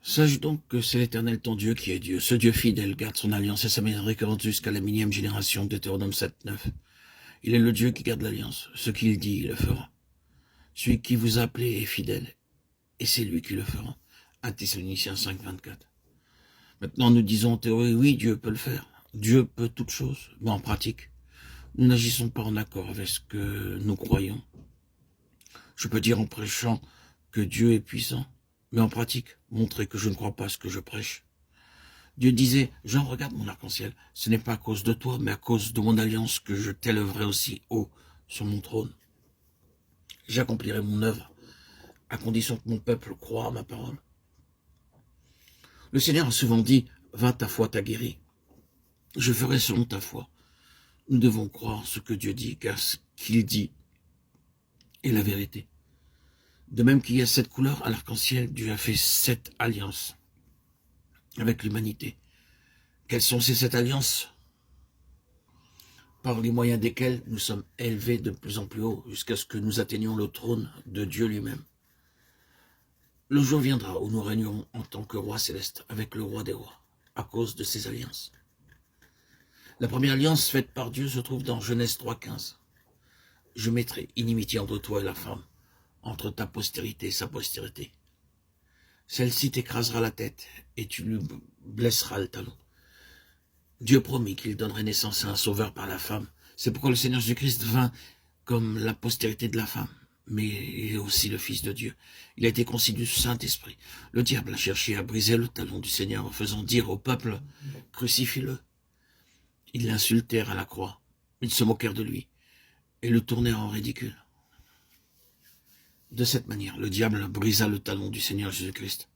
Sache donc que c'est l'Éternel ton Dieu qui est Dieu. Ce Dieu fidèle garde son alliance et sa miséricorde jusqu'à la millième génération, Deutéronome 7:9. Il est le Dieu qui garde l'alliance. Ce qu'il dit, il le fera. Celui qui vous a appelé est fidèle, et c'est lui qui le fera. 1 Thessaloniciens 5:24. Maintenant, nous disons en théorie, oui, Dieu peut le faire. Dieu peut toutes choses, mais en pratique, nous n'agissons pas en accord avec ce que nous croyons. Je peux dire en prêchant que Dieu est puissant, mais en pratique, montrer que je ne crois pas ce que je prêche. Dieu disait, Jean, regarde mon arc-en-ciel, ce n'est pas à cause de toi, mais à cause de mon alliance que je t'élèverai aussi haut sur mon trône. J'accomplirai mon œuvre, à condition que mon peuple croie à ma parole. Le Seigneur a souvent dit, va, ta foi t'a guéri. Je ferai selon ta foi. Nous devons croire ce que Dieu dit, car ce qu'il dit est la vérité. De même qu'il y a 7 couleurs à l'arc-en-ciel, Dieu a fait 7 alliances avec l'humanité. Quelles sont ces 7 alliances? Par les moyens desquels nous sommes élevés de plus en plus haut, jusqu'à ce que nous atteignions le trône de Dieu lui-même. Le jour viendra où nous régnerons en tant que roi céleste avec le roi des rois, à cause de ces alliances. La première alliance faite par Dieu se trouve dans Genèse 3:15. Je mettrai inimitié entre toi et la femme, entre ta postérité et sa postérité. Celle-ci t'écrasera la tête et tu lui blesseras le talon. Dieu promit qu'il donnerait naissance à un sauveur par la femme. C'est pourquoi le Seigneur Jésus-Christ vint comme la postérité de la femme, mais il est aussi le Fils de Dieu. Il a été conçu du Saint-Esprit. Le diable a cherché à briser le talon du Seigneur en faisant dire au peuple, crucifie-le. Ils l'insultèrent à la croix, ils se moquèrent de lui et le tournèrent en ridicule. De cette manière, le diable brisa le talon du Seigneur Jésus-Christ.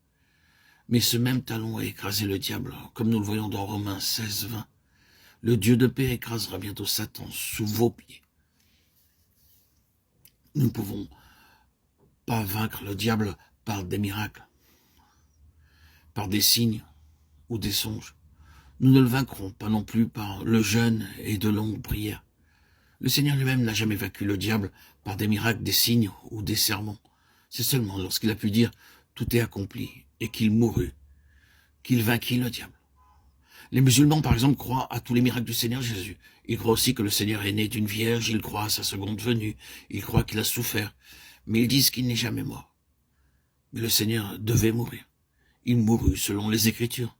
Mais ce même talon a écrasé le diable, comme nous le voyons dans Romains 16:20. Le Dieu de paix écrasera bientôt Satan sous vos pieds. Nous ne pouvons pas vaincre le diable par des miracles, par des signes ou des songes. Nous ne le vaincrons pas non plus par le jeûne et de longues prières. Le Seigneur lui-même n'a jamais vaincu le diable par des miracles, des signes ou des sermons. C'est seulement lorsqu'il a pu dire « tout est accompli » et qu'il mourut, qu'il vainquit le diable. Les musulmans, par exemple, croient à tous les miracles du Seigneur Jésus. Ils croient aussi que le Seigneur est né d'une vierge, ils croient à sa seconde venue, ils croient qu'il a souffert, mais ils disent qu'il n'est jamais mort. Mais le Seigneur devait mourir. Il mourut selon les Écritures.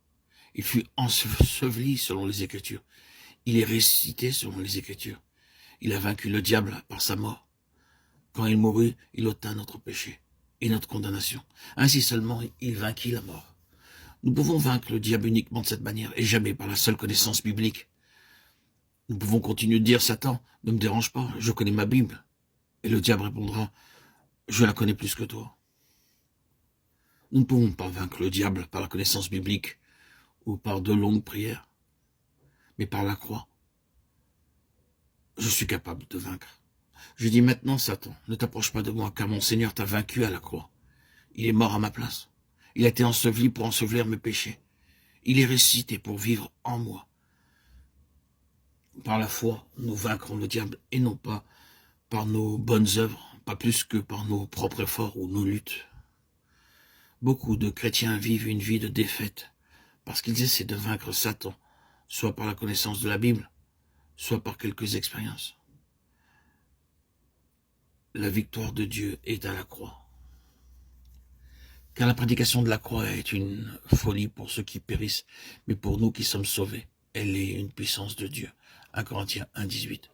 Il fut enseveli selon les Écritures. Il est ressuscité selon les Écritures. Il a vaincu le diable par sa mort. Quand il mourut, il ôta notre péché et notre condamnation. Ainsi seulement, il vainquit la mort. Nous pouvons vaincre le diable uniquement de cette manière et jamais par la seule connaissance biblique. Nous pouvons continuer de dire, Satan, ne me dérange pas, je connais ma Bible. Et le diable répondra, je la connais plus que toi. Nous ne pouvons pas vaincre le diable par la connaissance biblique ou par de longues prières, mais par la croix. Je suis capable de vaincre. Je dis maintenant, Satan, ne t'approche pas de moi, car mon Seigneur t'a vaincu à la croix. Il est mort à ma place. Il a été enseveli pour ensevelir mes péchés. Il est ressuscité pour vivre en moi. Par la foi, nous vaincrons le diable, et non pas par nos bonnes œuvres, pas plus que par nos propres efforts ou nos luttes. Beaucoup de chrétiens vivent une vie de défaite, parce qu'ils essaient de vaincre Satan, soit par la connaissance de la Bible, soit par quelques expériences. La victoire de Dieu est à la croix. Car la prédication de la croix est une folie pour ceux qui périssent, mais pour nous qui sommes sauvés, elle est une puissance de Dieu. 1 Corinthiens 1:18.